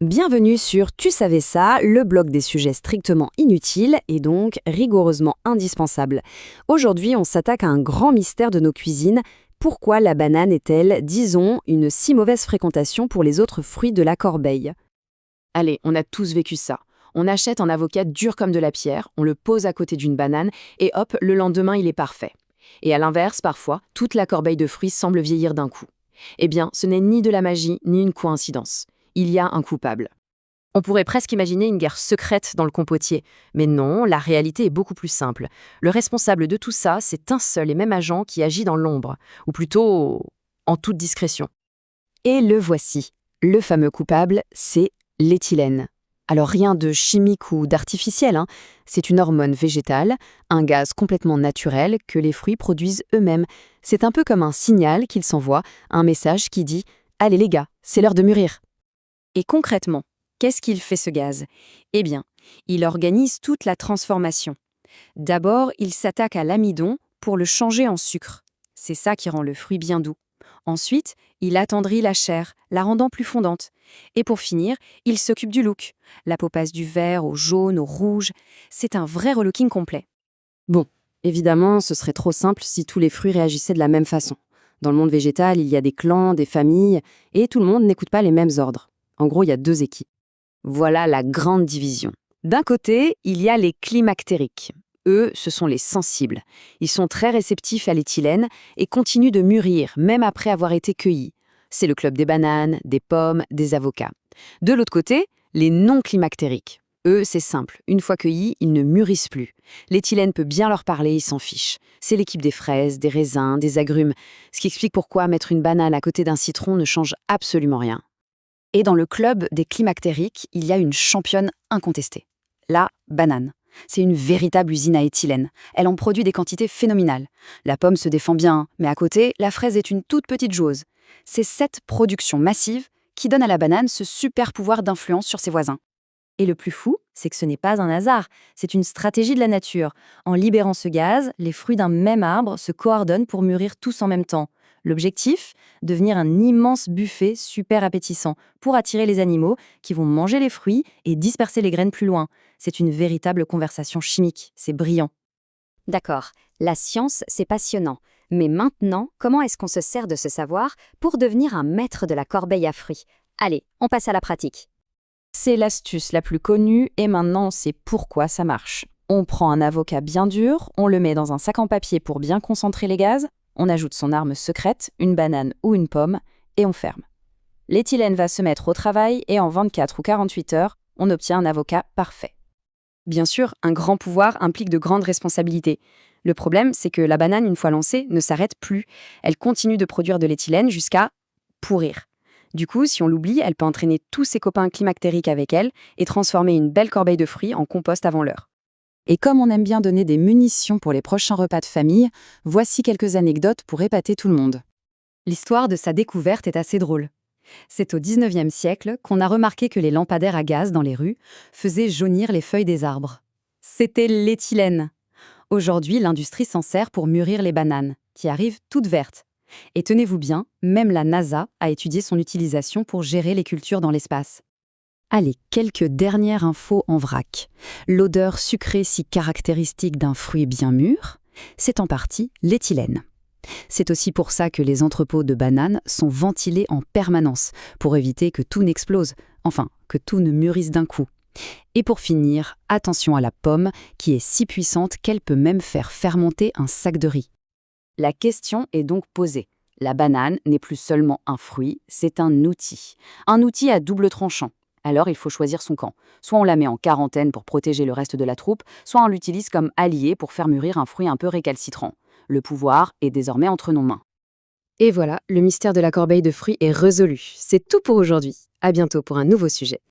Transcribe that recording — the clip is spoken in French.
Bienvenue sur Tu savais ça, le blog des sujets strictement inutiles et donc rigoureusement indispensables. Aujourd'hui, on s'attaque à un grand mystère de nos cuisines. Pourquoi la banane est-elle, disons, une si mauvaise fréquentation pour les autres fruits de la corbeille? Allez, on a tous vécu ça. On achète un avocat dur comme de la pierre, on le pose à côté d'une banane et hop, le lendemain il est parfait. Et à l'inverse, parfois, toute la corbeille de fruits semble vieillir d'un coup. Eh bien, ce n'est ni de la magie, ni une coïncidence. Il y a un coupable. On pourrait presque imaginer une guerre secrète dans le compotier. Mais non, la réalité est beaucoup plus simple. Le responsable de tout ça, c'est un seul et même agent qui agit dans l'ombre, ou plutôt en toute discrétion. Et le voici. Le fameux coupable, c'est l'éthylène. Alors rien de chimique ou d'artificiel, hein. C'est une hormone végétale, un gaz complètement naturel que les fruits produisent eux-mêmes. C'est un peu comme un signal qu'ils s'envoient, un message qui dit « Allez les gars, c'est l'heure de mûrir ». Et concrètement, qu'est-ce qu'il fait ce gaz? Eh bien, il organise toute la transformation. D'abord, il s'attaque à l'amidon pour le changer en sucre. C'est ça qui rend le fruit bien doux. Ensuite, il attendrit la chair, la rendant plus fondante. Et pour finir, il s'occupe du look. La peau passe du vert au jaune, au rouge. C'est un vrai relooking complet. Bon, évidemment, ce serait trop simple si tous les fruits réagissaient de la même façon. Dans le monde végétal, il y a des clans, des familles, et tout le monde n'écoute pas les mêmes ordres. En gros, il y a deux équipes. Voilà la grande division. D'un côté, il y a les climactériques. Eux, ce sont les sensibles. Ils sont très réceptifs à l'éthylène et continuent de mûrir, même après avoir été cueillis. C'est le club des bananes, des pommes, des avocats. De l'autre côté, les non-climactériques. Eux, c'est simple. Une fois cueillis, ils ne mûrissent plus. L'éthylène peut bien leur parler, ils s'en fichent. C'est l'équipe des fraises, des raisins, des agrumes. Ce qui explique pourquoi mettre une banane à côté d'un citron ne change absolument rien. Et dans le club des climactériques, il y a une championne incontestée. La banane. C'est une véritable usine à éthylène. Elle en produit des quantités phénoménales. La pomme se défend bien, mais à côté, la fraise est une toute petite joueuse. C'est cette production massive qui donne à la banane ce super pouvoir d'influence sur ses voisins. Et le plus fou, c'est que ce n'est pas un hasard, c'est une stratégie de la nature. En libérant ce gaz, les fruits d'un même arbre se coordonnent pour mûrir tous en même temps. L'objectif, devenir un immense buffet super appétissant pour attirer les animaux qui vont manger les fruits et disperser les graines plus loin. C'est une véritable conversation chimique, c'est brillant. D'accord, la science, c'est passionnant. Mais maintenant, comment est-ce qu'on se sert de ce savoir pour devenir un maître de la corbeille à fruits? Allez, on passe à la pratique. C'est l'astuce la plus connue et maintenant on sait pourquoi ça marche. On prend un avocat bien dur, on le met dans un sac en papier pour bien concentrer les gaz, on ajoute son arme secrète, une banane ou une pomme, et on ferme. L'éthylène va se mettre au travail et en 24 ou 48 heures, on obtient un avocat parfait. Bien sûr, un grand pouvoir implique de grandes responsabilités. Le problème, c'est que la banane, une fois lancée, ne s'arrête plus. Elle continue de produire de l'éthylène jusqu'à pourrir. Du coup, si on l'oublie, elle peut entraîner tous ses copains climactériques avec elle et transformer une belle corbeille de fruits en compost avant l'heure. Et comme on aime bien donner des munitions pour les prochains repas de famille, voici quelques anecdotes pour épater tout le monde. L'histoire de sa découverte est assez drôle. C'est au 19e siècle qu'on a remarqué que les lampadaires à gaz dans les rues faisaient jaunir les feuilles des arbres. C'était l'éthylène. Aujourd'hui, l'industrie s'en sert pour mûrir les bananes, qui arrivent toutes vertes. Et tenez-vous bien, même la NASA a étudié son utilisation pour gérer les cultures dans l'espace. Allez, quelques dernières infos en vrac. L'odeur sucrée si caractéristique d'un fruit bien mûr, c'est en partie l'éthylène. C'est aussi pour ça que les entrepôts de bananes sont ventilés en permanence, pour éviter que tout n'explose, enfin, que tout ne mûrisse d'un coup. Et pour finir, attention à la pomme, qui est si puissante qu'elle peut même faire fermenter un sac de riz. La question est donc posée. La banane n'est plus seulement un fruit, c'est un outil. Un outil à double tranchant. Alors il faut choisir son camp. Soit on la met en quarantaine pour protéger le reste de la troupe, soit on l'utilise comme allié pour faire mûrir un fruit un peu récalcitrant. Le pouvoir est désormais entre nos mains. Et voilà, le mystère de la corbeille de fruits est résolu. C'est tout pour aujourd'hui. À bientôt pour un nouveau sujet.